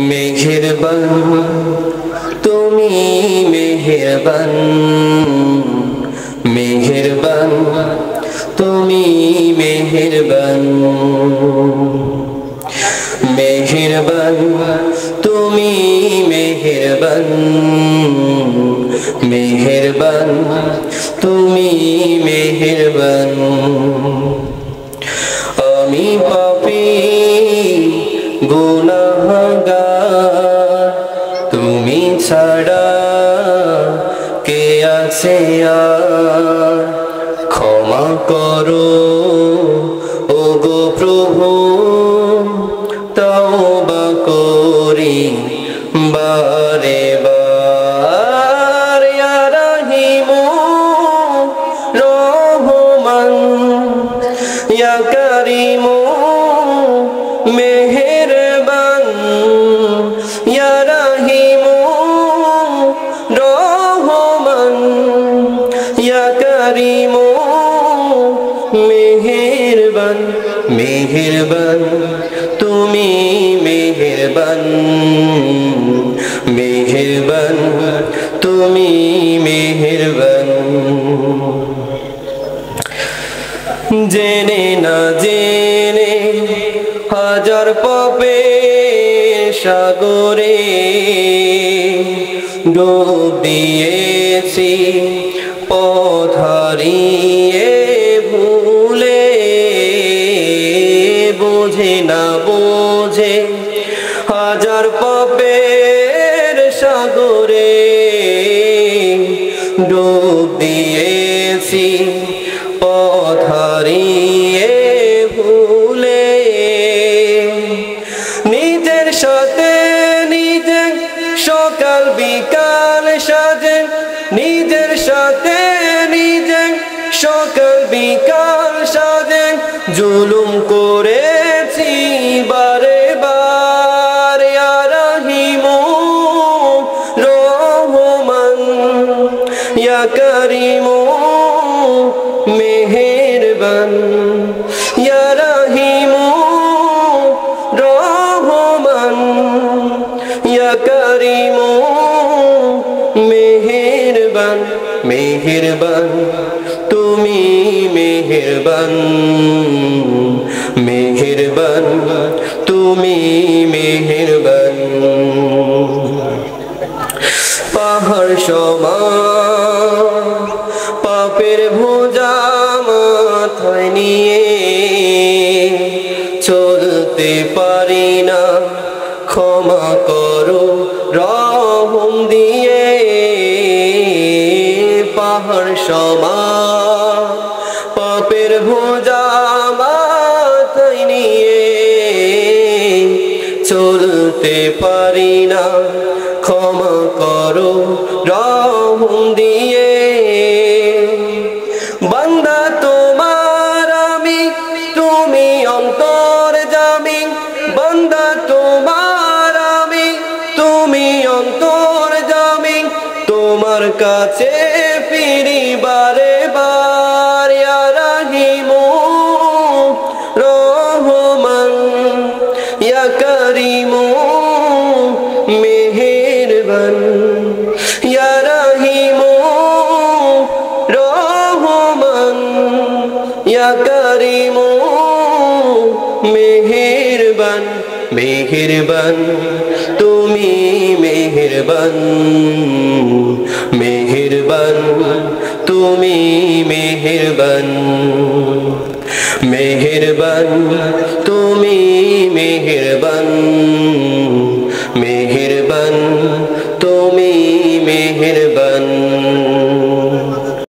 মেহেরবান তুমি মেহেরবান, মেহেরবান তুমি মেহেরবান, মেহেরবান তুমি মেহেরবান, মেহেরবান তুমি মেহেরবান। আমি পাপী গুনাহগার, তুমি ছাড়া কে আছে আর? ক্ষমা করো ওগো প্রভু, তওবা করি বারে বার। ইয়া রাহিমু রহমান, ইয়া কারিমু মেহেরবান, ইয়া রাহিমু রহমান, ইয়া কারিমু মেহেরবান। মেহেরবান তুমি মেহেরবান, মেহেরবান তুমি মেহেরবান। জেনে না জেনে হাজার পাপের সাগরে ডুব দিয়েছি পথ হারিয়ে ভুলে। বোঝে না বোঝে হাজার পাপের সাগরে ডুব দিয়েছি পথ হারিয়ে ভুলে। নিজের সাথে নিজে সকাল বিকাল সাজে, নিজের সাথে নিজে সকাল বিকাল সাজে জুলুম করেছি বারে বার। ইয়া রাহিমু রহমান, ইয়া কারিমু মেহেরবান, ইয়া রাহিমু রহমান, ইয়া কারিমু মেহেরবান। মেহেরবান তুমি মেহেরবান, মেহেরবান তুমি মেহেরবান। পাহাড় সমান পাপের বোঝা মাথায় নিয়ে চলতে পারি না, ক্ষমা করো রহম দিয়ে। পাহাড় সমান পাপের বোঝা মাথায় নিয়ে চলতে পারি না, ক্ষমা করো রহম দিয়ে। বান্দা তোমার আমি, তুমি অন্তর্যামী। বান্দা তোমার আমি, তুমি অন্তর্যামী। তোমার কাছে ফিরি বারে বার। ইয়া রাহিমু রহমান, ইয়া কারিমু মেহেরবান, ইয়া রাহিমু রহমান, ইয়া কারিমু মেহেরবান। মেহেরবান তুমি মেহেরবান, মেহেরবান তুমি মেহেরবান, মেহেরবান তুমি মেহেরবান।